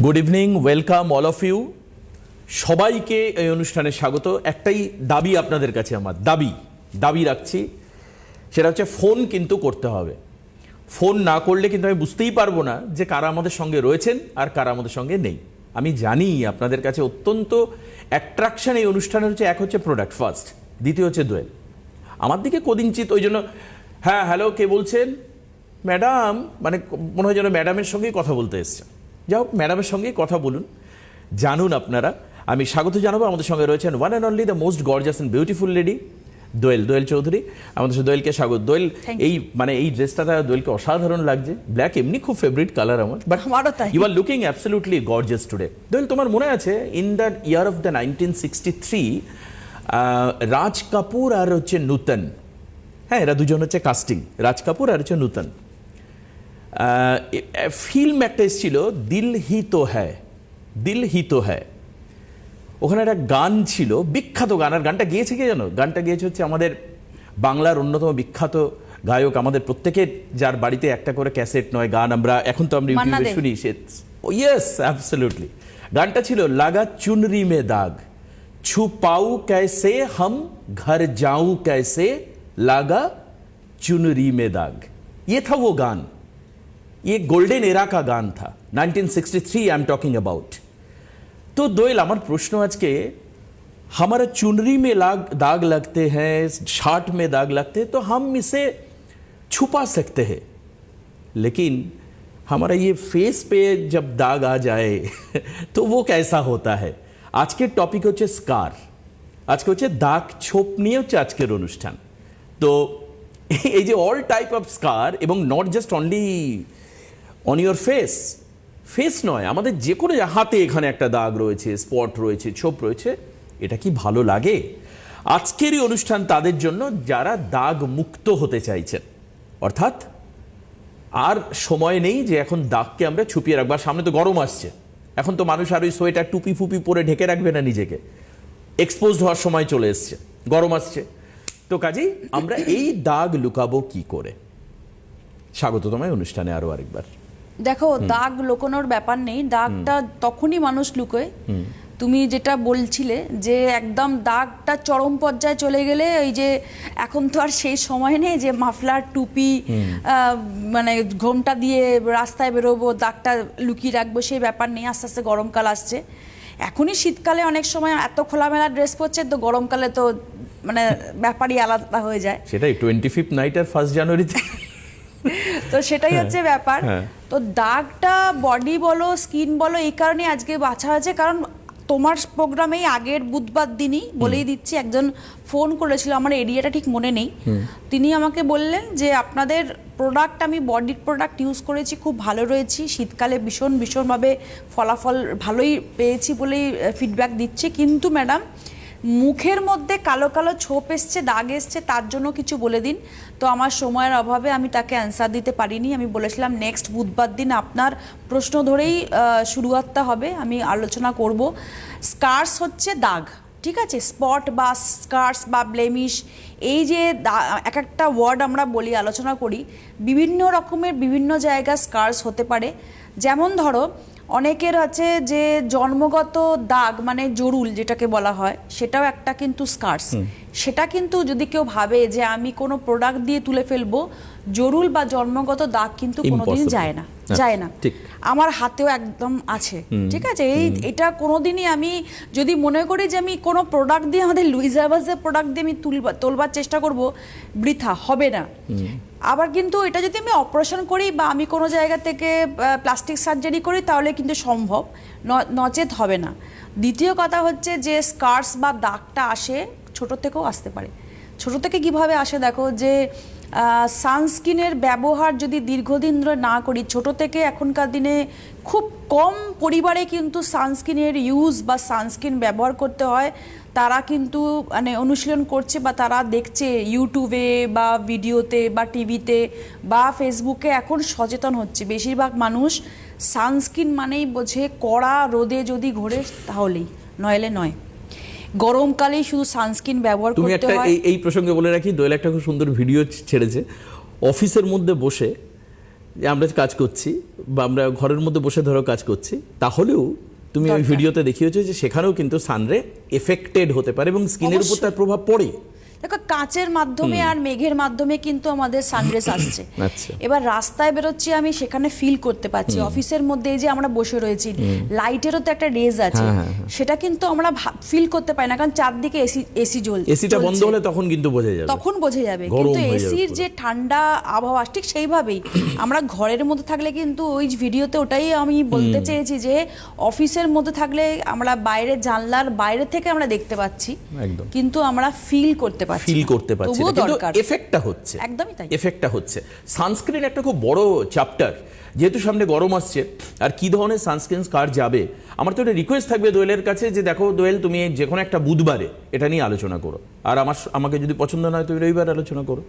Good evening, welcome all of you. সবাইকে এই অনুষ্ঠানে স্বাগত। একটাই দাবি আপনাদের কাছে, আমার দাবি রাখছি, সেটা হচ্ছে ফোন কিন্তু করতে হবে। ফোন না করলে কিন্তু আমি বুঝতেই পারবো না যে কারা আমাদের সঙ্গে রয়েছেন আর কারা আমাদের সঙ্গে নেই। আমি জানি আপনাদের কাছে অত্যন্ত অ্যাট্রাকশন এই অনুষ্ঠানের হচ্ছে, এক হচ্ছে প্রোডাক্ট ফার্স্ট, দ্বিতীয় হচ্ছে দোয়েল। আমার দিকে কদিনচিত ওই জন্য হ্যাঁ হ্যালো কে বলছেন, ম্যাডাম, মানে মনে হয় যেন ম্যাডামের সঙ্গেই কথা বলতে এসছেন। যাই হোক, ম্যাডামের সঙ্গেই কথা বলুন, জানুন আপনারা। আমি স্বাগত জানাবো, আমাদের সঙ্গে রয়েছেন one and only the most gorgeous and beautiful lady Doel Chowdhury. আমাদের সাথে দোয়েলকে স্বাগত। দোয়েল, এই ড্রেসটা দোয়েলকে অসাধারণ লাগছে। ব্ল্যাক এমনি খুব ফেভারিট কালার আমার, but you are looking absolutely gorgeous today. Doel, তোমার মনে আছে in the year of the 1963 Raj Kapoor আর হচ্ছে নূতন, হ্যাঁ এরা দুজন হচ্ছে কাস্টিং, রাজ কাপুর আর হচ্ছে নূতন, ফিল্ম একটা এসেছিল দিল হি তো হ্যায়। ওখানে একটা গান ছিল, বিখ্যাত গান। আর গানটা গেয়েছে কে জানো? গানটা গেয়েছে হচ্ছে আমাদের বাংলার অন্যতম বিখ্যাত গায়ক, আমাদের প্রত্যেকের যার বাড়িতে একটা করে ক্যাসেট নয় গান আমরা এখন তো আমরা ইউটিউবে শুনি। Yes, absolutely. গানটা ছিল লাগা চুনরি মে দাগ, ছুপাউ कैसे हम घर जाऊं कैसे लगा चुनरी में दाग। ये था वो गान, ये गोल्डन एरा का गान था, 1963 आई एम टॉकिंग अबाउट। तो दोयल, আমার প্রশ্ন আজকে, हमारा चुनरी में दाग लगते हैं, शार्ट में दाग लगते हैं, तो हम इसे छुपा सकते हैं, लेकिन हमारा ये फेस पे जब दाग आ जाए तो वो कैसा होता है। আজকের টপিক হচ্ছে স্কার, আজকে হচ্ছে দাগ ছোপ নিয়ে হচ্ছে আজকের অনুষ্ঠান। তো এই যে অল টাইপ অফ স্কার, এবং not just only on your face নয়, আমাদের যে কোনো হাতে এখানে একটা দাগ রয়েছে, স্পট রয়েছে, ছোপ রয়েছে, এটা কি ভালো লাগে? আজকের এই অনুষ্ঠান তাদের জন্য যারা দাগ মুক্ত হতে চাইছেন, অর্থাৎ আর সময় নেই যে এখন দাগকে আমরা ছুপিয়ে রাখবো। আর সামনে তো গরম আসছে, এখন তো মানুষ আর ওই সোয়েটার টুপি ফুপি পরে ঢেকে রাখবে না নিজেকে, এক্সপোজড হওয়ার সময় চলে এসছে, গরম আসছে। তো কাজেই আমরা এই দাগ লুকাবো কি করে? স্বাগত তোমায় অনুষ্ঠানে আরো আরেকবার। দেখো, দাগ লুকোনোর ব্যাপার নেই, দাগটা তখনই মানুষ লুকোয়। তুমি যেটা বলছিলে যে একদম দাগটা চরম পর্যায়ে চলে গেলে, ওই যে এখন তো আর সেই সময় নেই যে মাফলার টুপি মানে ঘোমটা দিয়ে রাস্তায় বেরোবো, দাগটা লুকিয়ে রাখবো, সেই ব্যাপার নেই। আস্তে আস্তে গরমকাল আসছে, এখনই শীতকালে অনেক সময় এত খোলামেলা ড্রেস পরছে, তো গরমকালে তো মানে ব্যাপারই আলাদা হয়ে যায়। সেটাই 25th নাইট আর 1st জানুয়ারিতে তো সেটাই হচ্ছে ব্যাপার। তো দাগটা বডি বলো, স্কিন বলো, এই কারণে আজকে বাছা হয়েছে, কারণ তোমার প্রোগ্রামেই আগের বুধবার দিনই বলেই দিচ্ছি, একজন ফোন করেছিল, আমার এরিয়াটা ঠিক মনে নেই, তিনি আমাকে বললেন যে আপনাদের প্রোডাক্ট, আমি বডির প্রোডাক্ট ইউজ করেছি, খুব ভালো রয়েছি, শীতকালে ভীষণভাবে ফলাফল ভালোই পেয়েছি বলেই ফিডব্যাক দিচ্ছে, কিন্তু ম্যাডাম মুখের মধ্যে কালো কালো ছোপ এসছে, দাগ এসছে, তার জন্য কিছু বলে দিন। তো আমার সময়ের অভাবে আমি তাকে অ্যান্সার দিতে পারিনি। আমি বলেছিলাম নেক্সট বুধবার দিন আপনার প্রশ্ন ধরেই শুরুয়াতটা হবে, আমি আলোচনা করব। স্কার্স হচ্ছে দাগ, ঠিক আছে? স্পট বা স্কার্স বা ব্লেমিশ, এই যে এক একটা ওয়ার্ড আমরা বলি, আলোচনা করি, বিভিন্ন রকমের বিভিন্ন জায়গায় স্কার্স হতে পারে। যেমন ধরো, অনেকের আছে যে জন্মগত দাগ, মানে জরুল যেটাকে বলা হয়, সেটাও একটা কিন্তু স্কার্স। সেটা কিন্তু যদি কেউ ভাবে যে আমি কোনো প্রোডাক্ট দিয়ে তুলে ফেলবো, জরুল বা জন্মগত দাগ কিন্তু কোনোদিন যায় না। আমার হাতেও একদম আছে, ঠিক আছে? এটা কোনোদিনই আমি যদি মনে করি যে আমি কোনো প্রোডাক্ট দিয়ে, আমাদের লুইস এভান্সের প্রোডাক্ট দিয়ে আমি তোলবার চেষ্টা করব, বৃথা হবে না। আবার কিন্তু এটা যদি আমি অপারেশন করি বা আমি কোনো জায়গা থেকে প্লাস্টিক সার্জারি করি, তাহলে কিন্তু সম্ভব, নচেত হবে না। দ্বিতীয় কথা হচ্ছে যে স্কার্স বা দাগটা আসে ছোট থেকেও আসতে পারে। ছোট থেকে কিভাবে আসে দেখো, যে সানস্ক্রিনের ব্যবহার যদি দীর্ঘদিন ধরে না করি, ছোট থেকে এখনকার দিনে খুব কম পরিবারে কিন্তু সানস্ক্রিনের ইউজ বা সানস্ক্রিন ব্যবহার করতে হয়, তারা কিন্তু মানে অনুশীলন করছে বা তারা দেখছে ইউটিউবে বা ভিডিওতে বা টিভিতে বা ফেসবুকে, এখন সচেতন হচ্ছে। বেশিরভাগ মানুষ সানস্ক্রিন মানেই বোঝে কড়া রোদে যদি ঘোরে তাহলেই, নইলে নয়। গরমকালেই শুধু সানস্ক্রিন ব্যবহার করতে হয়। তুমি একটা এই প্রসঙ্গে বলে রাখি, দোয়েল একটা খুব সুন্দর ভিডিও ছেড়েছে, অফিসের মধ্যে বসে যে আমরা কাজ করছি বা আমরা ঘরের মধ্যে বসে ধরো কাজ করছি, তাহলেও তুমি ওই ভিডিওতে দেখিয়েছো যে সেখানেও কিন্তু সানরে এফেক্টেড হতে পারে এবং স্কিনের উপর তার প্রভাব পড়ে। দেখো কাচের মাধ্যমে আর মেঘের মাধ্যমে কিন্তু আমাদের সানরেস আসছে। আচ্ছা। এবার রাস্তায় বেরোচ্ছি আমি, সেখানে ফিল করতে পারছি। অফিসের মধ্যে এই যে আমরা বসে রয়েছি, লাইটেরও তো একটা রেজ আছে, সেটা কিন্তু আমরা ফিল করতে পারি না, কারণ চারদিকে এসি জ্বলছে। এসিটা বন্ধ হলে তখন কিন্তু বোঝা যাবে, তখন বোঝা যাবে। গরম কিন্তু হয়ে যাবে এসির পুরো। যে ঠান্ডা আবহাওয়া, ঠিক সেইভাবেই আমরা ঘরের মধ্যে থাকলে কিন্তু ওই ভিডিওতে ওটাই আমি বলতে চেয়েছি যে অফিসের মধ্যে থাকলে আমরা বাইরে জানলার বাইরে থেকে আমরা দেখতে পাচ্ছি, একদম, কিন্তু আমরা ফিল করতে পারছি, ফিল করতে পারছি না, কিন্তু এফেক্টটা হচ্ছে। একদমই তাই, এফেক্টটা হচ্ছে। সানস্ক্রিন একটা খুব বড় চ্যাপ্টার, যেহেতু সামনে গরম আসছে আর কি ধরনের সানস্ক্রিন কার যাবে। আমার তো একটা রিকোয়েস্ট থাকবে দোয়েলের কাছে যে দেখো দোয়েল, তুমি যে কোনো একটা বুধবারে এটা নিয়ে আলোচনা করো, আর আমাকে যদি পছন্দ না হয় তুমি রবিবার আলোচনা করো।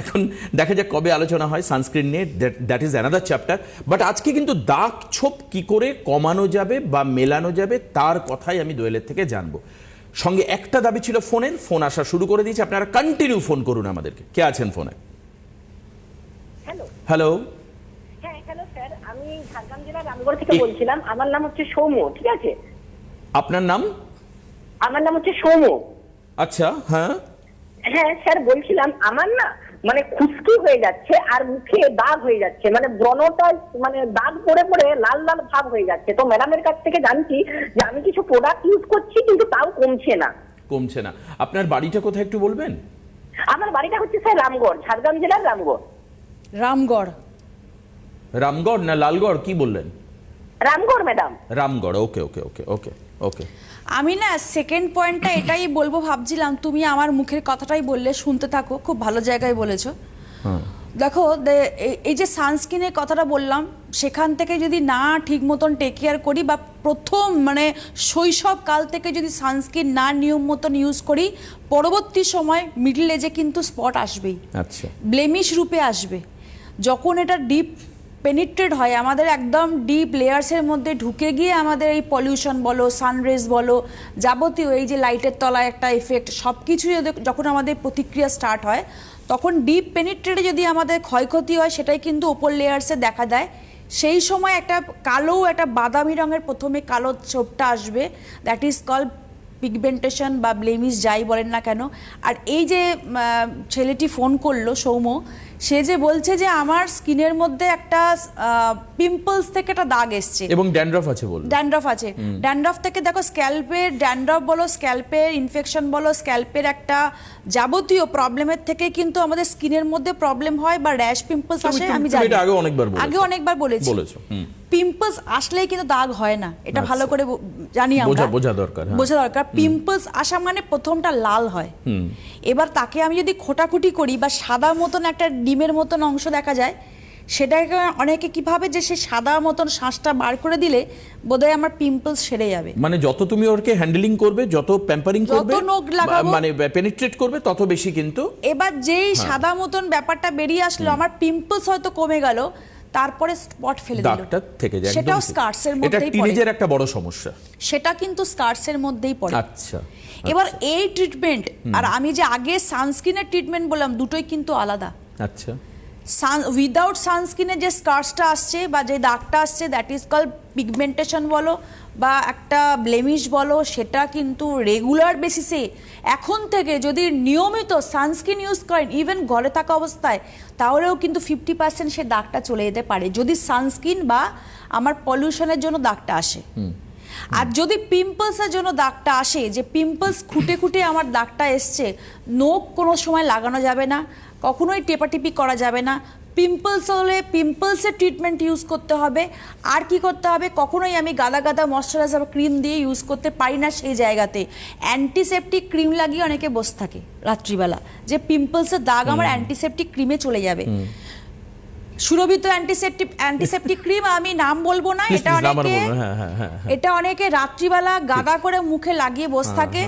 এখন দেখা যাক কবে আলোচনা হয় সানস্ক্রিন নিয়ে, that is another chapter. But আজকে কিন্তু দাগ ছোপ কি করে কমানো যাবে বা মেলানো যাবে তার কথাই আমি দোয়েলের থেকে জানবো। সঙ্গে একটা দাবি ছিল ফোনের, ফোন আসা শুরু করে দিয়েছে, আপনারা কন্টিনিউ ফোন করুন আমাদেরকে। কে আছেন ফোনে? হ্যালো। হ্যালো। হ্যাঁ, হ্যালো স্যার, আমি ঝাড়গ্রাম জেলার রামগড় থেকে বলছিলাম। আমার নাম হচ্ছে সৌম্য, ঠিক আছে? আপনার নাম? আমার নাম হচ্ছে সৌম্য। আচ্ছা, হ্যাঁ হ্যাঁ স্যার, বলছিলাম আমার না মানে খুশকি হয়ে যাচ্ছে আর মুখে দাগ হয়ে যাচ্ছে, মানে ব্রণটা মানে দাগ পড়ে পড়ে লাল লাল ভাব হয়ে যাচ্ছে। তো ম্যাডামের কাছ থেকে জানছি যে আমি কিছু প্রোডাক্ট ইউজ করছি কিন্তু তাও কমছে না। কমছে না? আপনার বাড়িটা কোথায় একটু বলবেন? আমার বাড়িটা হচ্ছে স্যার রামগড়, ঝাড়গ্রাম জেলার রামগড়। রামগড়। রামগড় না লালগড়, কি বললেন? রামগড় ম্যাডাম। রামগড়, ওকে ওকে ওকে ওকে ওকে। আমি না সেকেন্ড পয়েন্টটা এটাই বলবো ভাবছিলাম, তুমি আমার মুখের কথাটাই বললে, শুনতে থাকো, খুব ভালো জায়গায় বলেছো। দেখো এই যে সানস্ক্রিনের কথাটা বললাম, সেখান থেকে যদি না ঠিক মতন টেক কেয়ার করি বা প্রথম মানে শৈশব কাল থেকে যদি সানস্ক্রিন না নিয়ম মতন ইউজ করি, পরবর্তী সময় মিডল এজে কিন্তু স্পট আসবেই, আচ্ছা, ব্লেমিশ রূপে আসবে। যখন এটা ডিপ পেনিট্রেট হয়, আমাদের একদম ডিপ লেয়ার্সের মধ্যে ঢুকে গিয়ে আমাদের এই পলিউশন বলো, সানরেজ বলো, যাবতীয় এই যে লাইটের তলায় একটা এফেক্ট, সব কিছু যখন আমাদের প্রতিক্রিয়া স্টার্ট হয়, তখন ডিপ পেনিট্রেটে যদি আমাদের ক্ষয়ক্ষতি হয়, সেটাই কিন্তু ওপর লেয়ার্সে দেখা দেয়। সেই সময় একটা কালো, একটা বাদামি রঙের প্রথমে কালো ছোপটা আসবে, দ্যাট ইজ কল পিগমেন্টেশন বা ব্লেমিশ, যাই বলেন না কেন। আর এই যে ছেলেটি ফোন করলো সৌম্য, সে যে বলছে যে আমার স্কিনের মধ্যে একটা পিম্পলস থেকে একটা দাগ এসছে এবং ড্যান্ড্রফ আছে বল। ড্যান্ড্রফ আছে। ড্যান্ড্রফ থেকে দেখো স্ক্যাল্পের ড্যান্ড্রফ বলো, স্ক্যাল্পের ইনফেকশন বলো, স্ক্যাল্পের একটা যাবতীয় প্রবলেমের থেকে কিন্তু আমাদের স্কিনের মধ্যে প্রবলেম হয় বা র্যাশ পিম্পলস আসে। আমি জানি, এটা আগে অনেকবার বলেছি। পিম্পলস আসলেই কিন্তু দাগ হয় না, এটা ভালো করে জানি আমরা, বোঝা দরকার। পিম্পলস আসা মানে প্রথমটা লাল হয়। এবার তাকে আমি যদি খোটাখুটি করি বা সাদা মতন একটা ডিমের মতন অংশ দেখা যায়, সেটাকে অনেকে কিভাবে যে সে সাদা মতন শ্বাসটা বার করে দিলে বোধহয় আমার পিম্পলস সেরে যাবে। মানে যত তুমি ওরকে হ্যান্ডলিং করবে, যত প্যাম্পারিং করবে, মানে পেনিট্রেট করবে, তত বেশি কিন্তু। এবার যেই সাদা মতন ব্যাপারটা বেরিয়ে আসলো, আমার পিম্পলস হয়তো কমে গেল, তারপরে স্পট ফেলে দিল, দাগটা থেকে যায়। সেটাও স্কার্সের মধ্যেই পড়ে। এটা টিনেজের একটা বড় সমস্যা, সেটা কিন্তু স্কার্সের মধ্যেই পড়ে। আচ্ছা। এবার এই ট্রিটমেন্ট আর আমি যে আগে সানস্ক্রিনের ট্রিটমেন্ট বললাম, দুটোই কিন্তু আলাদা। আচ্ছা। উইদাউট সানস্ক্রিনের যে স্কার্সটা আসছে বা যে দাগটা আসছে, দ্যাট ইজ কল পিগমেন্টেশন বলো বা একটা ব্লেমিশ বলো, সেটা কিন্তু রেগুলার বেসিসে এখন থেকে যদি নিয়মিত সানস্ক্রিন ইউজ করেন, ইভেন ঘরে থাকা অবস্থায়, তাহলেও কিন্তু 50% সে দাগটা চলে যেতে পারে, যদি সানস্ক্রিন বা আমার পলিউশনের জন্য দাগটা আসে। আর যদি পিম্পলসের জন্য দাগটা আসে, যে পিম্পলস খুঁটে খুঁটে আমার দাগটা এসছে, নখ কোনো সময় লাগানো যাবে না, কখনোই টেপাটিপি করা যাবে না। পিম্পলস হলে পিম্পলসের ট্রিটমেন্ট ইউজ করতে হবে। আর কি করতে হবে, কখনোই আমি গাদা গাদা ময়শ্চারাইজার ক্রিম দিয়ে ইউজ করতে পারি না, সেই জায়গাতে অ্যান্টিসেপটিক ক্রিম লাগিয়ে অনেকে বসে থাকে রাত্রিবেলা, যে পিম্পলসের দাগ আমার অ্যান্টিসেপটিক ক্রিমে চলে যাবে। সুরভিত অ্যান্টিসেপটিক ক্রিম, আমি নাম বলবো না, এটা অনেকে রাত্রিবেলা গাদা করে মুখে লাগিয়ে বসে থাকে।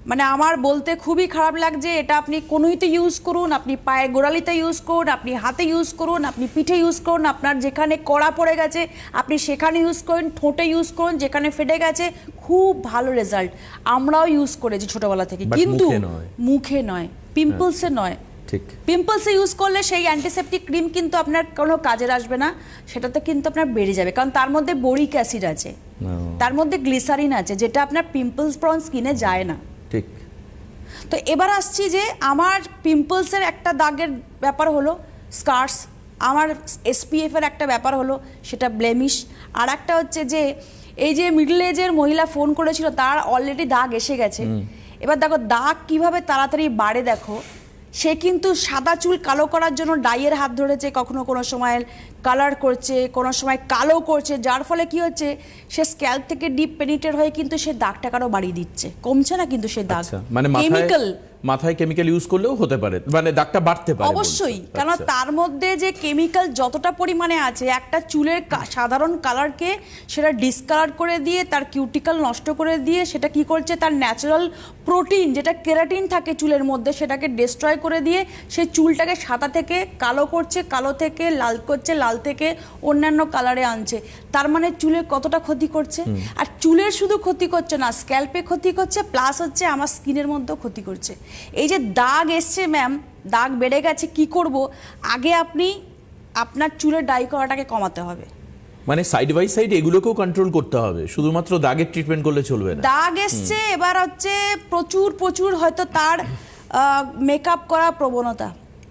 মানে আমার বলতে খুবই খারাপ লাগছে। এটা আপনি কোনোইতে ইউজ করুন, আপনি পায়ের গোড়ালিতে ইউজ করুন, আপনি হাতে ইউজ করুন, আপনি পিঠে ইউজ করুন, আপনার যেখানে কড়া পড়ে গেছে আপনি সেখানে ইউজ করুন, ঠোঁটে ইউজ করুন, যেখানে ফেটে গেছে, খুব ভালো রেজাল্ট। আমরাও ইউজ করেছি ছোটবেলা থেকে, কিন্তু মুখে নয়, পিম্পলসে নয়, ঠিক। পিম্পলসে ইউজ করলে সেই অ্যান্টিসেপটিক ক্রিম কিন্তু আপনার কোনো কাজের আসবে না, সেটাতে কিন্তু আপনার বেড়ে যাবে, কারণ তার মধ্যে বোরিক অ্যাসিড আছে, তার মধ্যে গ্লিসারিন আছে, যেটা আপনার পিম্পলস প্রন স্কিনে যায় না। ঠিক। তো এবার আসছি যে আমার পিম্পলসের একটা দাগের ব্যাপার হলো স্কার্স, আমার এসপিএফ এর একটা ব্যাপার হলো সেটা ব্লেমিশ, আর একটা হচ্ছে যে এই যে মিডল এজের মহিলা ফোন করেছিল তার অলরেডি দাগ এসে গেছে। এবার দেখো দাগ কিভাবে তাড়াতাড়ি বাড়ে, দেখো সে কিন্তু সাদা চুল কালো করার জন্য ডাইয়ের হাত ধরেছে, কখনো কোনো সময় কালার করছে, কোনো সময় কালো করছে, যার ফলে কি হচ্ছে সে স্ক্যাল্প থেকে ডিপ পেনিট্রেট হয়ে কিন্তু সে দাগটাকে আরো বাড়িয়ে দিচ্ছে, কমছে না কিন্তু সে দাগ। মানে মাথায় কেমিক্যাল ইউজ করলেও হতে পারে, মানে দাগটা বাড়তে পারে অবশ্যই, কারণ তার মধ্যে যে কেমিক্যাল যতটা পরিমাণে আছে একটা চুলের সাধারণ কালারকে সেটা ডিসকালার করে দিয়ে তার কিউটিক্যাল নষ্ট করে দিয়ে সেটা কি করছে, তার ন্যাচারাল প্রোটিন যেটা কেরাটিন থাকে চুলের মধ্যে সেটাকে ডিস্ট্রয় করে দিয়ে সে চুলটাকে সাদা থেকে কালো করছে, কালো থেকে লাল করছে, লাল থেকে অন্যান্য কালারে আনছে। তার মানে চুলের কতটা ক্ষতি করছে, আর চুলের শুধু ক্ষতি করছে না, স্ক্যাল্পে ক্ষতি করছে, প্লাস হচ্ছে আমার স্কিনের মধ্যেও ক্ষতি করছে। এই যে দাগ এসছে ম্যাম, দাগ বেড়ে গেছে, কি করব, আগে আপনি আপনার চুলের ডাই করাটাকে কমাতে হবে, মানে সাইড বাই সাইড এগুলোকেও কন্ট্রোল করতে হবে, শুধুমাত্র দাগের ট্রিটমেন্ট করলে চলবে না। দাগ এসছে এবার হচ্ছে প্রচুর হয়তো তার মেকআপ করা প্রবণতা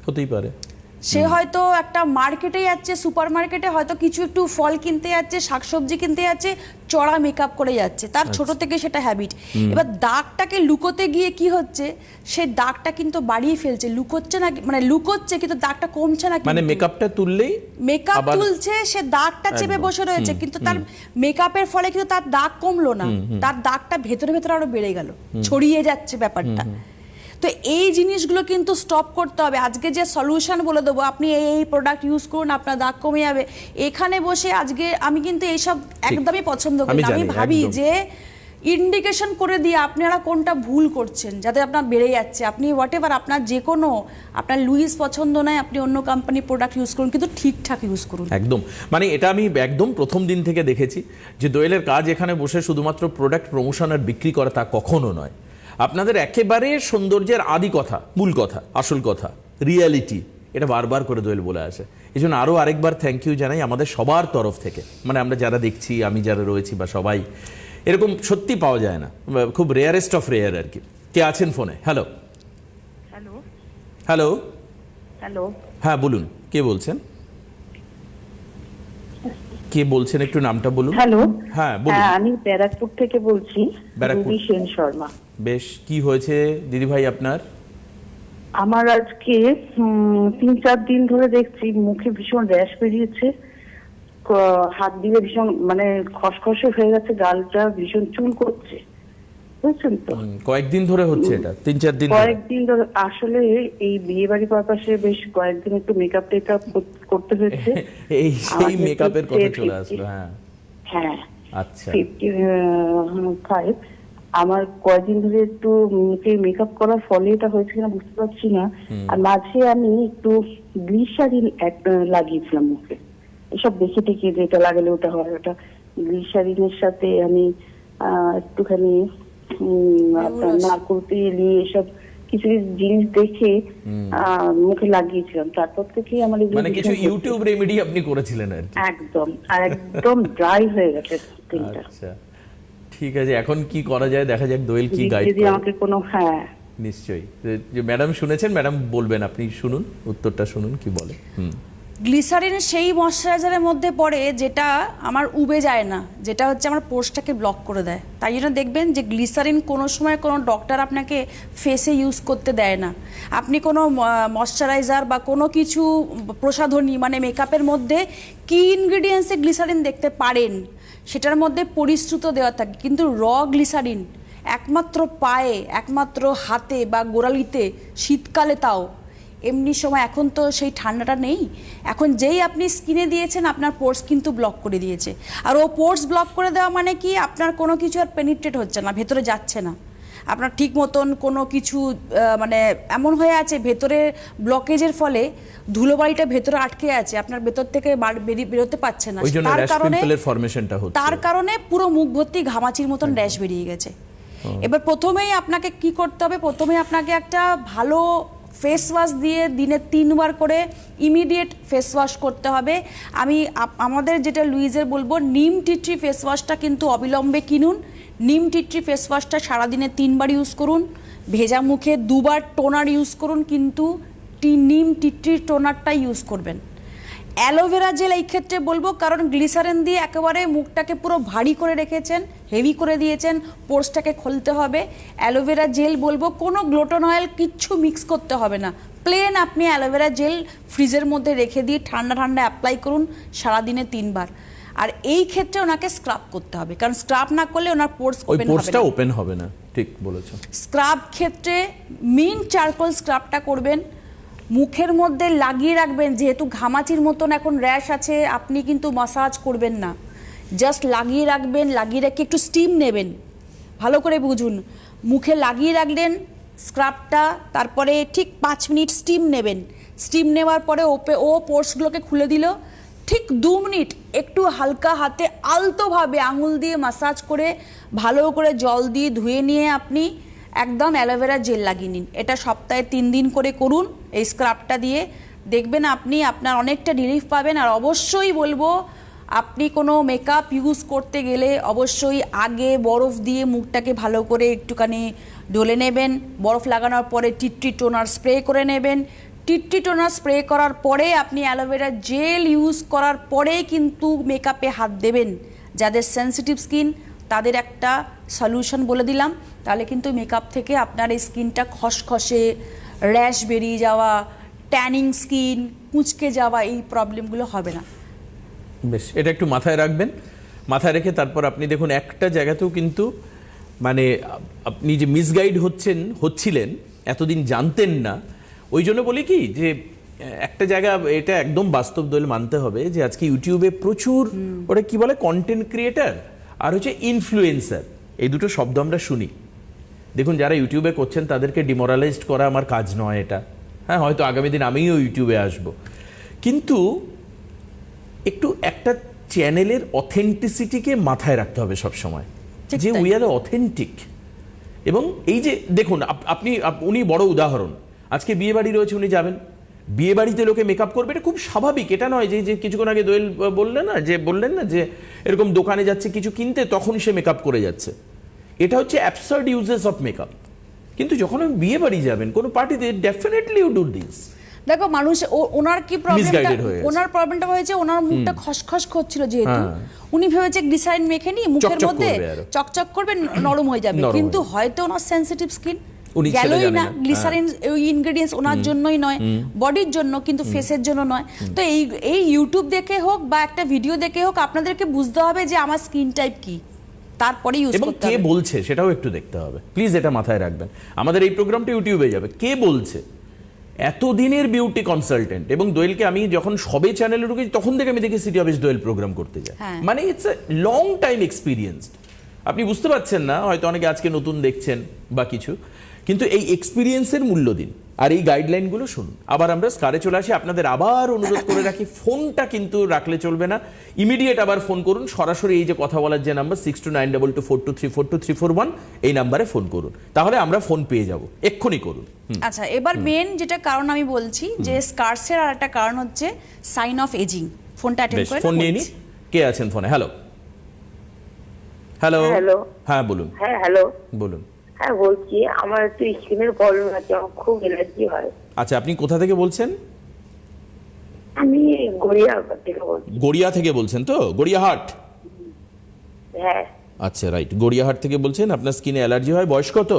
হতেই পারে, সে হয়তো একটা মার্কেটে যাচ্ছে, সুপার মার্কেটে হয়তো কিছু একটু ফল কিনতে যাচ্ছে, শাকসবজি কিনতে যাচ্ছে, চড়া মেকআপ করে যাচ্ছে, তার ছোট থেকে সেটা হ্যাবিট। এবার দাগটাকে লুকোতে গিয়ে কি হচ্ছে, সে দাগটা কিন্তু বাড়িয়ে ফেলছে, লুকোচ্ছে না, মানে লুকোচ্ছে কিন্তু দাগটা কমছে না, মানে মেকআপটা তুললেই মেকআপ তুলছে, সে দাগটা চেপে বসে রয়েছে, কিন্তু তার মেকআপের ফলে কিন্তু তার দাগ কমলো না, তার দাগটা ভেতরে ভেতরে আরো বেড়ে গেল, ছড়িয়ে যাচ্ছে ব্যাপারটা। তো এই জিনিসগুলো কিন্তু স্টপ করতে হবে। আজকে যে সলিউশন বলে দেবো আপনি এই প্রোডাক্ট ইউজ করুন আপনার দাগ কমে যাবে, এখানে বসে আজকে আমি কিন্তু এইসব একদমই পছন্দ করি না। আমি ভাবি যে ইন্ডিকেশন করে দিয়ে আপনারা কোনটা ভুল করছেন যাতে আপনার বেড়ে যাচ্ছে, আপনি হোয়াট এভার আপনার যে কোনো, আপনার লুইস পছন্দ নয় আপনি অন্য কোম্পানির প্রোডাক্ট ইউজ করুন, কিন্তু ঠিকঠাক ইউজ করুন। একদম, মানে এটা আমি একদম প্রথম দিন থেকে দেখেছি যে দোয়েলের কাজ এখানে বসে শুধুমাত্র প্রোডাক্ট প্রমোশন আর বিক্রি করা তা কখনো নয়। আপনাদের একেবারে সৌন্দর্যের আদি কথা, মূল কথা, আসল কথা, রিয়ালিটি, এটা বারবার করে দোয়েল বলে আসে। এই জন্য আরও আরেকবার থ্যাংক ইউ জানাই আমাদের সবার তরফ থেকে, মানে আমরা যারা দেখছি, আমি যারা রয়েছি বা সবাই, এরকম সত্যি পাওয়া যায় না, খুব রেয়ারেস্ট অফ রেয়ার আর কি। কে আছেন ফোনে? হ্যালো হ্যালো হ্যালো হ্যালো হ্যাঁ বলুন, কে বলছেন? কে বলছেন একটু নামটা বলুন। হ্যালো হ্যাঁ বলুন। আমি ব্যারাকপুর থেকে বলছি, ব্যারাকপুর। রুবি সেন শর্মা। বেশ, কি হয়েছে দিদি ভাই আপনার? আমার আজকে 3-4 দিন ধরে দেখছি মুখে ভীষণ র্যাশ বেরিয়েছে, হাত দিয়ে ভীষণ মানে খসখসে হয়ে গেছে, গালটা ভীষণ চুল করছে, বুঝছেন তো? কয়েকদিন ধরে হচ্ছে এটা? 3-4 দিন ধরে? কয়েকদিন ধরে আসলে এই বিয়ে বাড়ি পারপাসে বেশ কয়েকদিন একটু মেকআপ টেকআপ করতে হয়েছে। এই সেই মেকআপের কথা চলে আসলো। হ্যাঁ হ্যাঁ আচ্ছা। 55 আমার কয়েকদিন ধরে একটু মুখে মেকআপ করার ফলে এটা হয়েছে কিনা বুঝতে পারছি না। আর মাঝে আমি একটু গ্লিসারিন লাগিয়েছিলাম মুখে, এসব দেখে টেকে যেটা লাগালে ওটা হয়, ওটা গ্লিসারিনের সাথে আমি একটুখানি আপনার নারকোল তেল এসব কিছু কিছু জিনিস দেখে মুখে লাগিয়েছিলাম, তারপর থেকে আমার মানে কিছু ইউটিউব রেমেডি আপনি করেছিলেন আর কি? একদম, আর একদম ড্রাই হয়ে গেছে স্কিনটা। আচ্ছা ঠিক আছে, এখন কি করা যায় দেখা যাক দোয়েল কি গাইড যদি করে। আমাকে কোনো, হ্যাঁ নিশ্চয়ই, যে ম্যাডাম শুনেছেন, ম্যাডাম বলবেন, আপনি শুনুন, উত্তরটা শুনুন কি বলে। গ্লিসারিন সেই ময়শ্চারাইজারের মধ্যে পড়ে যেটা আমার উবে যায় না, যেটা হচ্ছে আমার পোর্সটাকে ব্লক করে দেয়। তাই জন্য দেখবেন যে গ্লিসারিন কোনো সময় কোনো ডক্টর আপনাকে ফেসে ইউজ করতে দেয় না। আপনি কোনো ময়শ্চারাইজার বা কোনো কিছু প্রসাধনী মানে মেকআপের মধ্যে কি ইনগ্রিডিয়েন্টসে গ্লিসারিন দেখতে পারেন সেটার মধ্যে পরিশ্রুত দেওয়া থাকে, কিন্তু র গ্লিসারিন একমাত্র পায়ে, একমাত্র হাতে বা গোড়ালিতে, শীতকালে তাও, এমনি সময় এখন তো সেই ঠান্ডাটা নেই, এখন যেই আপনি স্কিনে দিয়েছেন আপনার পোর্স কিন্তু ব্লক করে দিয়েছে। আর ও পোর্স ব্লক করে দেওয়া মানে কি, আপনার কোনো কিছু আর পেনিট্রেট হচ্ছে না, ভেতরে যাচ্ছে না, আপনার ঠিক মতন কোনো কিছু মানে এমন হয়ে আছে ভেতরে ব্লকেজের ফলে ধুলোবাড়িটা ভেতরে আটকে আছে, আপনার ভেতর থেকে বেরোতে পারছে না, তার কারণে পুরো মুখ ভর্তি ঘামাচির মতন র্যাশ বেরিয়ে গেছে। এবার প্রথমেই আপনাকে কি করতে হবে, প্রথমে আপনাকে একটা ভালো ফেস ওয়াশ দিয়ে দিনে 3 বার করে ইমিডিয়েট ফেস ওয়াশ করতে হবে। আমি আমাদের যেটা লুইজের বলবো, নিম টি ট্রি ফেস ওয়াশটা কিন্তু অবিলম্বে কিনুন। নিম টি ট্রি ফেস ওয়াশটা সারাদিনে 3 বার ইউজ করুন। ভেজা মুখে 2 বার টোনার ইউজ করুন, কিন্তু নিম টি ট্রি টোনারটা ইউজ করবেন। অ্যালোভেরা জেল এই ক্ষেত্রে বলবো, কারণ গ্লিসারিন দিয়ে একেবারে মুখটাকে পুরো ভারী করে রেখেছেন, হেভি করে দিয়েছেন, পোর্সটাকে খুলতে হবে। অ্যালোভেরা জেল বলবো, কোনো গ্লুটেন অয়েল কিচ্ছু মিক্স করতে হবে না, প্লেন আপনি অ্যালোভেরা জেল ফ্রিজের মধ্যে রেখে দিয়ে ঠান্ডা ঠান্ডা অ্যাপ্লাই করুন সারাদিনে 3 বার। আর এই ক্ষেত্রে ওনাকে স্ক্রাব করতে হবে, কারণ স্ক্রাব না করলে ওনার পোর্স ওই পোর্সটা ওপেন হবে না। ঠিক বলেছো। স্ক্রাব ক্ষেত্রে মিন্ট চারকোল স্ক্রাবটা করবেন, মুখের মধ্যে লাগিয়ে রাখবেন। যেহেতু ঘামাচির মতন এখন র্যাশ আছে, আপনি কিন্তু মাসাজ করবেন না, জাস্ট লাগিয়ে রাখবেন। লাগিয়ে রেখে একটু স্টিম নেবেন, ভালো করে বুঝুন। মুখে লাগিয়ে রাখলেন স্ক্রাবটা, তারপরে ঠিক 5 মিনিট স্টিম নেবেন। স্টিম নেওয়ার পরে ও পোর্সগুলোকে খুলে দিল। ঠিক 2 মিনিট একটু হালকা হাতে আলতোভাবে আঙুল দিয়ে মাসাজ করে ভালো করে জল দিয়ে ধুয়ে নিয়ে আপনি একদম অ্যালোভেরা জেল লাগিয়ে নিন। এটা সপ্তাহে 3 দিন করে করুন এই স্ক্রাবটা দিয়ে, দেখবেন আপনি আপনার অনেকটা রিলিফ পাবেন। আর অবশ্যই বলবো, আপনি কোনো মেকআপ ইউজ করতে গেলে অবশ্যই আগে বরফ দিয়ে মুখটাকে ভালো করে একটুখানি ডলে নেবেন। বরফ লাগানোর পরে টিট্রি টোনার স্প্রে করে নেবেন। টিট্রি টোনার স্প্রে করার পরে আপনি অ্যালোভেরা জেল ইউজ করার পরেই কিন্তু মেকআপে হাত দেবেন। যাদের সেনসিটিভ স্কিন তাদের একটা সলিউশন বলে দিলাম, তাহলে কিন্তু মেকআপ থেকে আপনার এই স্কিনটা খসখসে, র্যাশ বেরিয়ে যাওয়া, ট্যানিং স্কিন, কুঁচকে যাওয়া, এই প্রবলেমগুলো হবে না। বেশ, এটা একটু মাথায় রাখবেন। মাথায় রেখে তারপর আপনি দেখুন, একটা জায়গাতেও কিন্তু মানে আপনি যে মিসগাইড হচ্ছিলেন, এতদিন জানতেন না। ওই জন্য বলি কি যে একটা জায়গা, এটা একদম বাস্তব দোল মানতে হবে যে আজকে ইউটিউবে প্রচুর ওরা কি বলে কন্টেন্ট ক্রিয়েটার আর হচ্ছে ইনফ্লুয়েন্সার, এই দুটো শব্দ আমরা শুনি। দেখুন, যারা ইউটিউবে করছেন তাদেরকে ডিমোরালাইজড করা আমার কাজ নয় এটা। হ্যাঁ, হয়তো আগামী দিন আমিও ইউটিউবে আসব, কিন্তু একটু একটা চ্যানেলের অথেন্টিসিটিকে মাথায় রাখতে হবে সব সময়, যে উই আর অথেন্টিক। এবং এই যে দেখুন, উনি বড় উদাহরণ। আজকে বিয়ে বাড়ি রয়েছে, উনি যাবেন, বিয়ে বাড়িতে লোকে মেকআপ করবে, এটা খুব স্বাভাবিক। এটা নয় যে কিছুক্ষণ আগে দোয়েল বললেন না যে এরকম দোকানে যাচ্ছে কিছু কিনতে, তখন সে মেকআপ করে যাচ্ছে। এটা হচ্ছে অ্যাবসার্ড ইউজেস অফ মেকআপ। কিন্তু যখন আপনি বিয়ে বাড়ি যাবেন কোনো পার্টিতে, ডেফিনেটলি ইউ ডু দিস। দেখো, মানুষ ওনার কি প্রবলেমটা, ওনার প্রবলেমটা হয়েছে ওনার মুখটা খসখস করছিল, যেহেতু উনি ভেবেছে গ্লিসারিন মেখে নিয়ে মুখের মধ্যে চকচক করবে, নরম হয়ে যাবে। কিন্তু হয়তো ওনার সেনসিটিভ স্কিন, গেলই না। গ্লিসারিন ওই ইনগ্রেডিয়েন্টস ওনার জন্যই নয়, বডির জন্য, কিন্তু ফেসের জন্য নয়। তো এই ইউটিউব দেখে হোক বা একটা ভিডিও দেখে হোক, আপনাদেরকে বুঝতে হবে যে আমার স্কিন টাইপ কি, তারপরে ইউজ করতে হবে। এবং কে বলছে সেটাও একটু দেখতে হবে, প্লিজ এটা মাথায় রাখবেন। আমাদের এই প্রোগ্রামটা ইউটিউবে যাবে, কে বলছে? এতদিনের বিউটি কনসালটেন্ট। এবং দোয়েলকে আমি যখন সবে চ্যানেলে ঢুকেছি তখন থেকে আমি দেখি সিটি অফিস দোয়েল প্রোগ্রাম করতে যায়। মানে it's a long time experienced. আপনি বুঝতে পারছেন না, হয়তো অনেকে আজকে নতুন দেখছেন বা কিছু, কিন্তু এই এক্সপিরিয়েন্সের মূল্য দিন আর এই গাইডলাইনগুলো শুনুন। আবার আমরা স্কারে চলে আসি। আপনাদের আবার অনুরোধ করে রাখি, ফোনটা কিন্তু রাখলে চলবে না, ইমিডিয়েট আবার ফোন করুন। সরাসরি এই যে কথা বলার যে নাম্বার 629224234231, এই নাম্বারে ফোন করুন, তাহলে আমরা ফোন পেয়ে যাব, এক্ষুনি করুন। আচ্ছা, এবার মেন যেটা কারণ আমি বলছি, যে স্কার্সের আর একটা কারণ হচ্ছে সাইন অফ এজিং। ফোনটা অ্যাটেন্ড করে ফোন নিয়ে নি। কে আছেন ফোনে? Hello hello hello. হ্যাঁ বলুন। হ্যাঁ হ্যালো। বলুন। হ্যাঁ বলছি, আমার একটু স্কিনের প্রবলেম আছে, আমার খুব অ্যালার্জি হয়। আচ্ছা, আপনি কোথা থেকে বলছেন? আমি গড়িয়া থেকে বলছি। গড়িয়া থেকে বলছেন তো? গড়িয়াহাট? হ্যাঁ। আচ্ছা, রাইট, গড়িয়াহাট থেকে বলছেন। আপনার স্কিনে অ্যালার্জি হয়, বয়স কত?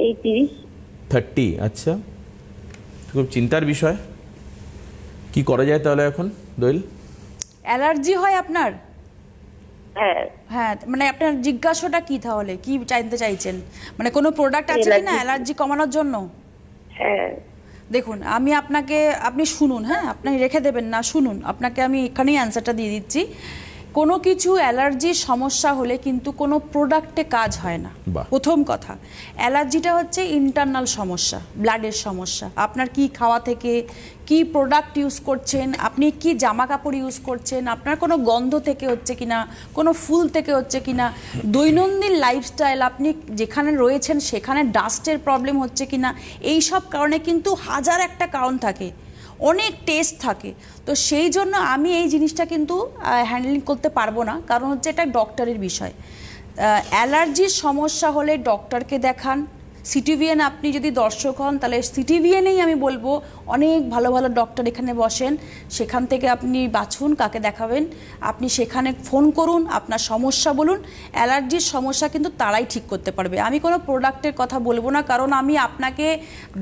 এই 30। আচ্ছা, খুব চিন্তার বিষয়। কি করা যায় তাহলে এখন দোয়েল? অ্যালার্জি হয় আপনার? হ্যাঁ। হ্যাঁ, মানে আপনার জিজ্ঞাসাটা কি, তাহলে কি জানতে চাইছেন? মানে কোনো প্রোডাক্ট আছে কিনা অ্যালার্জি কমানোর জন্য? হ্যাঁ। দেখুন, আপনি শুনুন, হ্যাঁ, আপনি রেখে দেবেন না, শুনুন, আপনাকে আমি এখানেই অ্যান্সারটা দিয়ে দিচ্ছি। কোনো কিছু অ্যালার্জির সমস্যা হলে কিন্তু কোনো প্রোডাক্টে কাজ হয় না। বাহ। প্রথম কথা, অ্যালার্জিটা হচ্ছে ইন্টারনাল সমস্যা, ব্লাডের সমস্যা। আপনার কি খাওয়া থেকে, কি প্রোডাক্ট ইউজ করছেন, আপনি কি জামা কাপড় ইউজ করছেন, আপনার কোনো গন্ধ থেকে হচ্ছে কিনা, কোনো ফুল থেকে হচ্ছে কিনা, দৈনন্দিন লাইফস্টাইল, আপনি যেখানে রয়েছেন সেখানে ডাস্টের প্রবলেম হচ্ছে কিনা, এই সব কারণে কিন্তু হাজার একটা কারণ থাকে, অনেক টেস্ট থাকে। তো সেই জন্য আমি এই জিনিসটা কিন্তু হ্যান্ডেলিং করতে পারবো না, কারণ হচ্ছে এটা ডক্টরের বিষয়। অ্যালার্জির সমস্যা হলে ডক্টরকে দেখান। সিটিভিএন আপনি যদি দর্শক হন তাহলে সিটিভিএনেই আমি বলবো অনেক ভালো ভালো ডক্টর এখানে বসেন, সেখান থেকে আপনি বাছুন কাকে দেখাবেন, আপনি সেখানে ফোন করুন, আপনার সমস্যা বলুন। অ্যালার্জির সমস্যা কিন্তু তারাই ঠিক করতে পারবে। আমি কোনো প্রোডাক্টের কথা বলবো না, কারণ আমি আপনাকে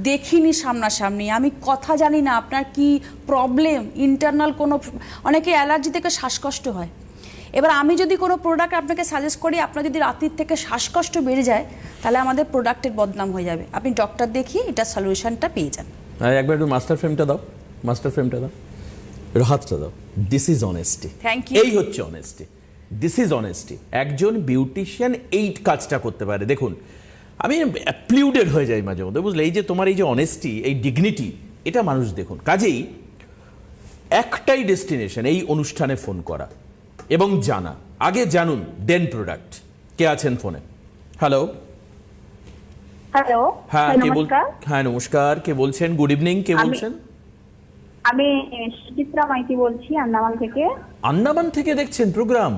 দেখিনি সামনাসামনি, আমি কথা জানি না আপনার কি প্রবলেম, ইন্টারনাল কোনো, অনেকে অ্যালার্জি থেকে শ্বাসকষ্ট হয়। এবার আমি যদি কোনো প্রোডাক্ট আপনাকে সাজেস্ট করি, আপনার যদি রাত্রির থেকে শ্বাসকষ্ট বেড়ে যায়, তাহলে আমাদের প্রোডাক্টের বদনাম হয়ে যাবে। আপনি ডক্টর দেখিয়ে এটা সলিউশনটা পেয়ে যান। আর একবার একটু মাস্টার ফ্রেমটা দাও, মাস্টার ফ্রেমটা দাও, একটু হাতটা দাও। This is honesty. Thank you. এই হচ্ছে অনেস্টি, দিস ইজ অনেস্টি। একজন বিউটিশিয়ান এই কাজটা করতে পারে। দেখুন, আমি অ্যাপ্লিউডেড হয়ে যাই মাঝে মধ্যে, বুঝলে, এই যে তোমার এই যে অনেস্টি, এই ডিগনিটি, এটা মানুষ দেখুন। কাজেই একটাই ডেস্টিনেশন, এই অনুষ্ঠানে ফোন করা এবং জানা। আগে জানুন, দেন প্রোডাক্ট। কে আছেন ফোনে? হ্যালো। হ্যালো, হ্যাঁ, কে বল? নমস্কার। হ্যাঁ, নমস্কার। কে বলছেন? Good evening. কে আমি- বলছেন? আমি সুচিত্রা মাইতি বলছি আন্দামান থেকে। আন্দামান থেকে দেখছেন প্রোগ্রাম?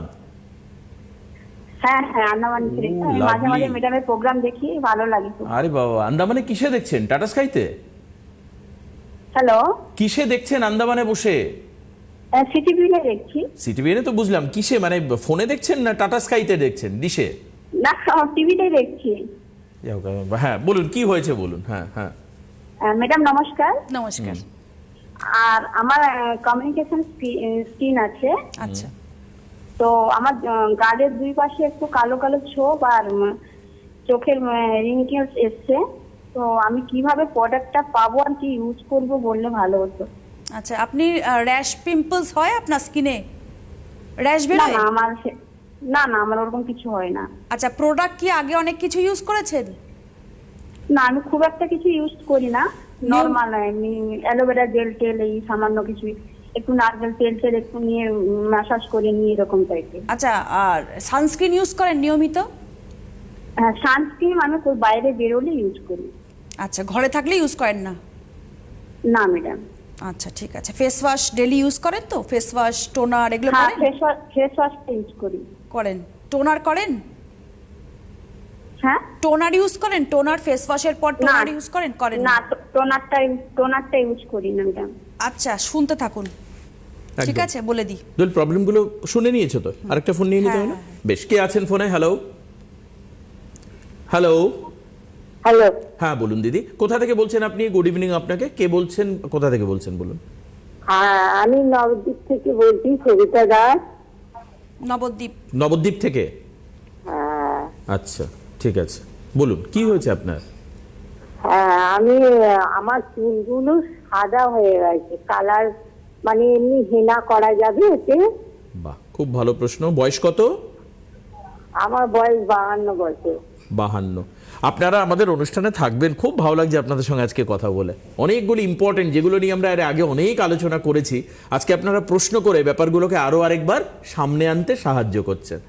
হ্যাঁ হ্যাঁ, আন্দামান থেকে। ও, আমি মাঝে মাঝে lovely. ম্যাডামের প্রোগ্রাম দেখি, ভালো লাগে খুব। আরে বাবা, আন্দামানে কিসে দেখছেন? টাটা স্কাইতে? হ্যালো, কিসে দেখছেন আন্দামানে বসে? সিটিভিতে দেখছি। সিটিভিএনে তো বুঝলাম, কিসে মানে ফোনে দেখছেন না টাটা স্কাইতে দেখছেন? ডিশে? না, টিভিতে দেখছি। হ্যাঁ, বলুন কি হয়েছে বলুন। হ্যাঁ হ্যাঁ। ম্যাডাম নমস্কার। নমস্কার। আর আমার কমিউনিকেশন স্কিন আছে। আচ্ছা, তো আমার গালের দুই পাশে একটু কালো কালো ছোপ আর চোখের রিঙ্কেলস এসছে। তো আমি কিভাবে প্রোডাক্টটা পাবো আর কি ইউজ করব বললে ভালো হতো। আচ্ছা, আপনি র্যাশ পিম্পলস হয় আপনার স্কিনে? র্যাশ না বেরোয়? না, না আমার ওরকম কিছু হয় না। আচ্ছা, প্রোডাক্ট কি আগে অনেক কিছু ইউজ করেছেন? না, আমি খুব একটা কিছু ইউজ করি না, নর্মাল এমনি অ্যালোভেরা জেল টেল এই সামান্য কিছু, একটু নারকেল তেল টেল একটু নিয়ে ম্যাসাজ করে নিয়ে এরকম টাইপের। আচ্ছা, আর সানস্ক্রিন ইউজ করেন নিয়মিত? হ্যাঁ, সানস্ক্রিন আমি কোই বাইরে বেরোলে ইউজ করি। আচ্ছা, ঘরে থাকলে ইউজ করেন না? না ম্যাডাম। আচ্ছা, ঠিক আছে। ফেস ওয়াশ ডেলি ইউজ করেন তো? ফেস ওয়াশ, টোনার এগুলো হ্যাঁ, করেন? ফেস ওয়াশটা ইউজ করি। করেন। টোনার করেন? হ্যাঁ, টোনার ইউজ করেন? টোনার ফেস ওয়াশের পর টোনার না। ইউজ করেন? করেন না, না? টোনারটা ইউজ করি না ম্যাডাম। আচ্ছা, শুনতে থাকুন, ঠিক একদম। আছে, বলে দিই। দোল, প্রবলেমগুলো শুনে নিয়েছো তো? আরেকটা ফোন নিয়ে নিতে হ্যাঁ, হবে না? বেশ, কে আছেন ফোনে? হ্যালো। হ্যালো। হ্যালো, হ্যাঁ, বলুন দিদি, কোথা থেকে বলছেন আপনি? গুড ইভিনিং আপনাকে। কে বলছেন, কোথা থেকে বলছেন বলুন? আমি নবদ্বীপ থেকে বলছি, সবিতা দাস। নবদ্বীপ। নবদ্বীপ থেকে? হ্যাঁ, আচ্ছা, ঠিক আছে, বলুন কি হয়েছে আপনার? হ্যাঁ, আমার চুলগুলো সাদা হয়ে গেছে, কালার, মানে এমনি হেনা করা যাবে এতে? বাহ, খুব ভালো প্রশ্ন। বয়স কত? আমার বয়স 52 বছর। 52। আপনারা আমাদের অনুষ্ঠানে থাকবেন, খুব ভালো লাগছে আপনাদের সঙ্গে আজকে কথা বলে। অনেকগুলি ইম্পর্টেন্ট, যেগুলো নিয়ে আমরা এর আগে অনেক আলোচনা করেছি, আজকে আপনারা প্রশ্ন করে ব্যাপারগুলোকে আরো আরেকবার সামনে আনতে সাহায্য করছেন।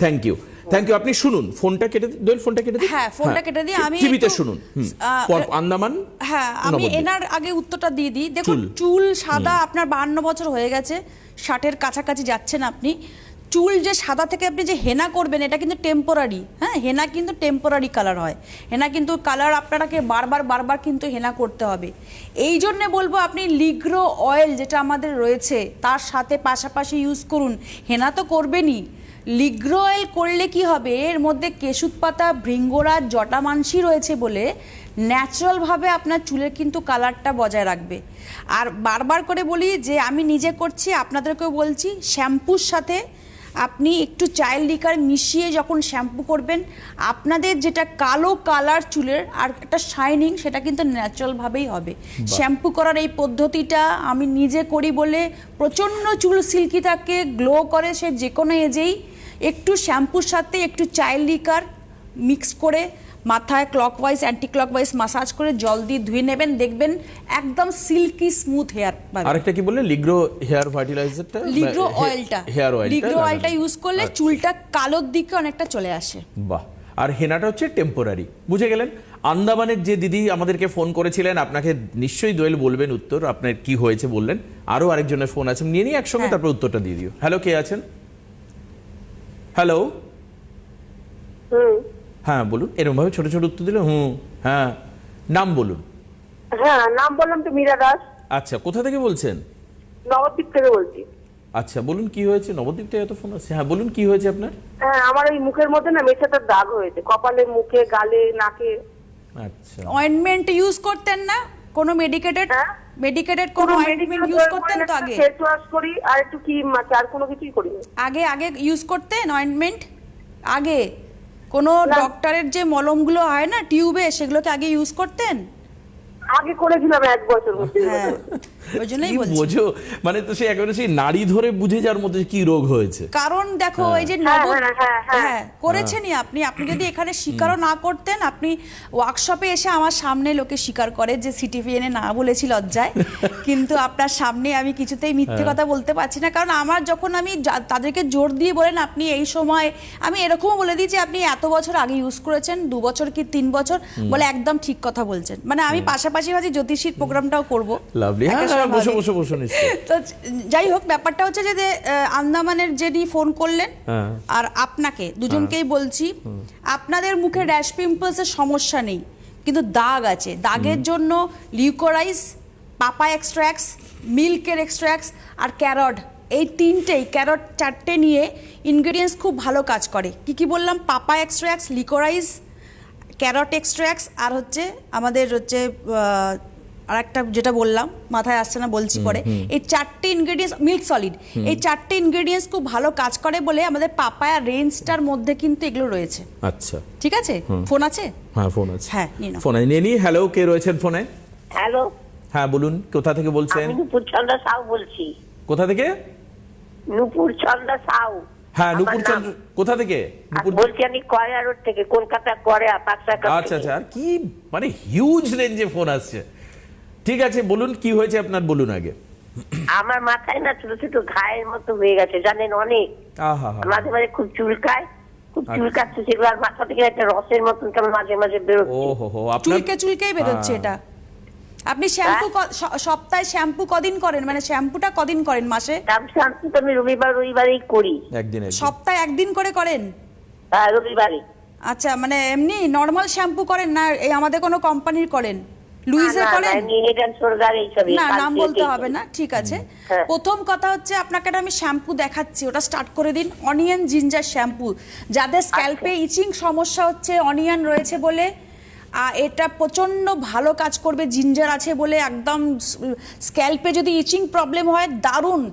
Thank you, thank you. আপনি শুনুন, ফোনটা কেটে দিন, ফোনটা কেটে দিন। হ্যাঁ, ফোনটা কেটে দিই। আমি টিভিতে একটু, শুনুন। আন্দামান। হ্যাঁ, আমি নবদ্বীপ। এনার আগে উত্তরটা দিয়ে দিই। দেখুন, চুল সাদা, আপনার 52 বছর হয়ে গেছে, 60-এর কাছাকাছি যাচ্ছেন আপনি। চুল যে সাদা থেকে আপনি যে হেনা করবেন, এটা কিন্তু টেম্পোরারি। হ্যাঁ, হেনা কিন্তু টেম্পোরারি কালার হয়। হেনা কিন্তু কালার আপনাকে বারবার কিন্তু হেনা করতে হবে। এই জন্যে বলবো আপনি লিগ্রো অয়েল যেটা আমাদের রয়েছে তার সাথে পাশাপাশি ইউজ করুন। হেনা তো করবেনই, লিগ্রো অয়েল করলে কি হবে, এর মধ্যে কেশুত পাতা, ভৃঙ্গরাজ, জটামাংসী রয়েছে বলে ন্যাচারালভাবে আপনার চুলের কিন্তু কালারটা বজায় রাখবে। আর বারবার করে বলি যে আমি নিজে করছি, আপনাদেরকেও বলছি, শ্যাম্পুর সাথে আপনি একটু চাইল্ড লিকার মিশিয়ে যখন শ্যাম্পু করবেন, আপনাদের যেটা কালো কালার চুলের আর একটা শাইনিং, সেটা কিন্তু ন্যাচারালভাবেই হবে। শ্যাম্পু করার এই পদ্ধতিটা আমি নিজে করি বলে প্রচণ্ড চুল সিল্কি থাকে, গ্লো করে, সে যে কোনো এজেই। একটু শ্যাম্পুর সাথে একটু চাইল্ড লিকার মিক্স করে মাথায় ক্লকওয়াইজ অ্যান্টি ক্লকওয়াইজ মাসাজ করে জল দিয়ে ধুয়ে নেবেন, দেখবেন একদম সিল্কি স্মুথ হেয়ার পাবেন। আরেকটা কি বললেন, লিগ্রো হেয়ার ফার্টিলাইজারটা, লিগ্রো অয়েলটা, হেয়ার অয়েল, লিগ্রো অয়েলটা ইউজ করলে চুলটা কালোর দিকে অনেকটা চলে আসে। বাহ। আর হেনাটা হচ্ছে টেম্পোরারি, বুঝে গেলেন। আন্দামানের যে দিদি আমাদেরকে ফোন করেছিলেন, আপনাকে নিশ্চয়ই দোয়েল বলবেন উত্তর, আপনার কি হয়েছে বললেন। আরো আরেকজনের ফোন আছে, নিয়ে নিয়ে একসঙ্গে তারপর উত্তরটা দিয়ে দিও। হ্যালো, কে আছেন? হ্যালো, হ্যাঁ বলুন। এরকম ভাবে ছোট ছোট উত্তর দিলে হ্যাঁ, নাম বলুন। হ্যাঁ, নাম বললাম তো মীরা দাস, আচ্ছা, কোথা থেকে বলছেন? নবদ্বীপ থেকে বলছি। আচ্ছা, বলুন কি হয়েছে। নবদ্বীপ থেকে এত ফোন আছে, হ্যাঁ বলুন কি হয়েছে আপনার। হ্যাঁ, আমার ওই মুখের মধ্যে না মেছাটার দাগ হয়েছে, কপালে, মুখে, গালে, নাকে। আচ্ছা, অয়েন্টমেন্ট ইউজ করতেন না? কোনো মেডিকেটেড হ্যাঁ? কোনো অয়েন্টমেন্ট ইউজ করতেন তো আগে? ফেস ওয়াশ করি আর একটু ক্রিম আছে, আর কোনো কিছুই করি না। আগে ইউজ করতেন অয়েন্টমেন্ট? আগে কোনো না। ডক্টরের যে মলমগুলো হয় না টিউবে, সেগুলোকে আগে ইউজ করতেন? আগে করেছিলাম 1 বছর হচ্ছে। হ্যাঁ, ওই জন্যই কি বলছি। বোঝো, মানে তো সে একেবারে সেই নাড়ি ধরে বুঝে যার মধ্যে কি রোগ হয়েছে। কারণ দেখো এই যে হ্যাঁ করেছেনই আপনি যদি এখানে স্বীকারও না করতেন, আপনি ওয়ার্কশপে এসে আমার সামনে লোকে স্বীকার করে যে সিটিভিএনে না বলেছি লজ্জায়, কিন্তু আপনার সামনে আমি কিছুতেই মিথ্যে কথা বলতে পারছি না। কারণ আমার যখন আমি তাদেরকে জোর দিয়ে বলেন আপনি এই সময়, আমি এরকমও বলে দিই যে আপনি এত বছর আগে ইউজ করেছেন, 2 বছর কি 3 বছর, বলে একদম ঠিক কথা বলছেন। মানে আমি পাশাপাশি ভাজি জ্যোতিষীর প্রোগ্রামটাও করবো। লাভলি, হ্যাঁ বসো নিশ্চয়ই। তো যাই হোক, ব্যাপারটা হচ্ছে যে আন্দামানের যিনি ফোন করলেন আর আপনাকে, দুজনকেই বলছি, আপনাদের মুখে র্যাশ পিম্পলসের সমস্যা নেই, কিন্তু দাগ আছে। দাগের জন্য লিউকোরাইজ, পাপা এক্সট্র্যাক্টস, মিল্কের এক্সট্র্যাক্টস আর ক্যারট, এই ক্যারট 4টে নিয়ে ইনগ্রেডিয়েন্টস খুব ভালো কাজ করে। কি বললাম? পাপা এক্সট্র্যাক্টস, লিউকোরাইজ, ক্যারট এক্সট্র্যাক্টস, আর হচ্ছে আমাদের হচ্ছে আর একটা যেটা বললাম মাথায় আসছে না, বলছি পরে। এই 4টে ইনগ্রেডিয়েন্টস, মিল্ক সলিড, এই 4টে ইনগ্রেডিয়েন্টস খুব ভালো কাজ করে বলে আমাদের পাপায়া রেঞ্জটার মধ্যে কিন্তু এগুলো রয়েছে। আচ্ছা, ঠিক আছে। ফোন আছে? হ্যাঁ ফোন আছে। হ্যাঁ, নিয়ে নাও। ফোনে নিয়ে নি। হ্যালো, কে রয়েছেন ফোনে? হ্যালো, হ্যাঁ বলুন, কোথা থেকে বলছেন? আমি নূপুর চন্দ্র সাউ বলছি। কোথা থেকে? নূপুর চন্দ্র সাউ। হ্যাঁ, নূপুর চন্দ্র। কোথা থেকে? নূপুর বলছি আমি কয়রা রোড থেকে, কলকাতা কয়রা পাঁচশাখা। আচ্ছা আচ্ছা, আর কি মানে হিউজ রেঞ্জে ফোন আসছে। ঠিক আছে, বলুন কি হয়েছে আপনার, বলুন আগে। আমার মাথায় না ছোট ছোট ঘায়ের মতো হয়ে গেছে, জানেন, অনেক। আহা, মাঝে মাঝে খুব চুলকায়, চুলকাচ্ছে, সেগুলো আর মাথা থেকে একটা রসের মতন কেমন মাঝে মাঝে বেরোচ্ছে। ও হো, আপনার চুলকেই বেরোচ্ছে এটা। আপনি শ্যাম্পু সপ্তাহে শ্যাম্পু কদিন করেন? মানে শ্যাম্পুটা কদিন করেন মাসে? শ্যাম্পু তো আমি রবিবারেই করি। একদিন সপ্তাহে একদিন করে করেন? হ্যাঁ, রবিবারে। আচ্ছা, মানে এমনি নরমাল শ্যাম্পু করেন না এই আমাদের কোনো কোম্পানির করেন? লুইসের করেন? না, নাম বলতে হবে না, ঠিক আছে। প্রথম কথা হচ্ছে আপনাকে আমি শ্যাম্পু দেখাচ্ছি, ওটা স্টার্ট করে দিন। অনিয়ন জিঞ্জার শ্যাম্পু, যাদের স্ক্যাল্পে ইচিং সমস্যা হচ্ছে অনিয়ন রয়েছে বলে, এটা প্রচণ্ড ভালো কাজ করবে। জিঞ্জার আছে বলে একদম স্ক্যাল্পে যদি ইচিং প্রবলেম হয়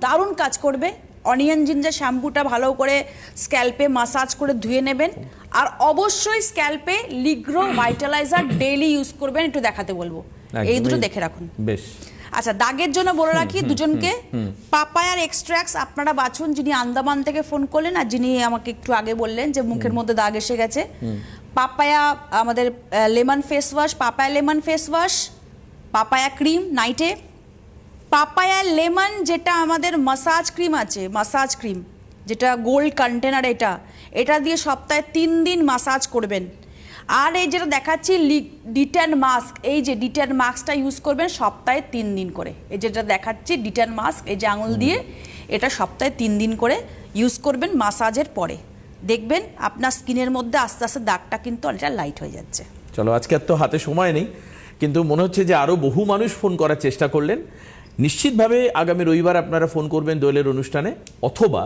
দারুণ কাজ করবে। অনিয়ন জিঞ্জার শ্যাম্পুটা ভালো করে স্ক্যাল্পে মাসাজ করে ধুয়ে নেবেন। আর অবশ্যই স্ক্যাল্পে লিগ্রো ভাইটালাইজার ডেইলি ইউজ করবেন, একটু দেখাতে বলবো। এই দুটো দেখে রাখুন। বেশ। আচ্ছা, দাগের জন্য বলে রাখি দুজনকে, পাপায়ার এক্সট্র্যাক্টস আপনারা বাছুন, যিনি আন্দামান থেকে ফোন করলেন আর যিনি আমাকে একটু আগে বললেন যে মুখের মধ্যে দাগ এসে গেছে। পাপায়া, আমাদের lemon face wash, papaya lemon face wash, papaya cream নাইটে, পাপায়া লেমন যেটা আমাদের মাসাজ ক্রিম আছে, মাসাজ ক্রিম যেটা গোল্ড কন্টেনার, এটা দিয়ে সপ্তাহে 3 দিন মাসাজ করবেন। আর এই যেটা দেখাচ্ছি ডিটেন মাস্ক, এই যে ডিটেন মাস্কটা ইউজ করবেন সপ্তাহে 3 দিন করে। এই যেটা দেখাচ্ছি ডিটেন মাস্ক, এই যে আঙুল দিয়ে, এটা সপ্তাহে 3 দিন করে ইউজ করবেন মাসাজের পরে। দেখবেন আপনার স্কিনের মধ্যে আস্তে আস্তে দাগটা কিন্তু অনেকটা লাইট হয়ে যাচ্ছে। চলো, আজকে আর তো হাতে সময় নেই, কিন্তু মনে হচ্ছে যে আরও বহু মানুষ ফোন করার চেষ্টা করলেন। নিশ্চিতভাবে আগামী রবিবার আপনারা ফোন করবেন দোয়েলের অনুষ্ঠানে, অথবা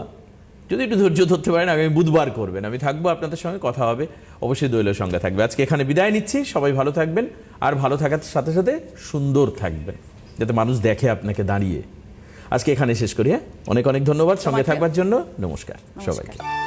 যদি একটু ধৈর্য ধরতে পারেন আগামী বুধবার করবেন। আমি থাকবো, আপনাদের সঙ্গে কথা হবে, অবশ্যই দোয়েলের সঙ্গে থাকবে। আজকে এখানে বিদায় নিচ্ছি, সবাই ভালো থাকবেন, আর ভালো থাকার সাথে সাথে সুন্দর থাকবেন, যাতে মানুষ দেখে আপনাকে দাঁড়িয়ে। আজকে এখানে শেষ করি। হ্যাঁ। অনেক অনেক ধন্যবাদ সঙ্গে তোমাকে। থাকবার জন্য। নমস্কার সবাইকে।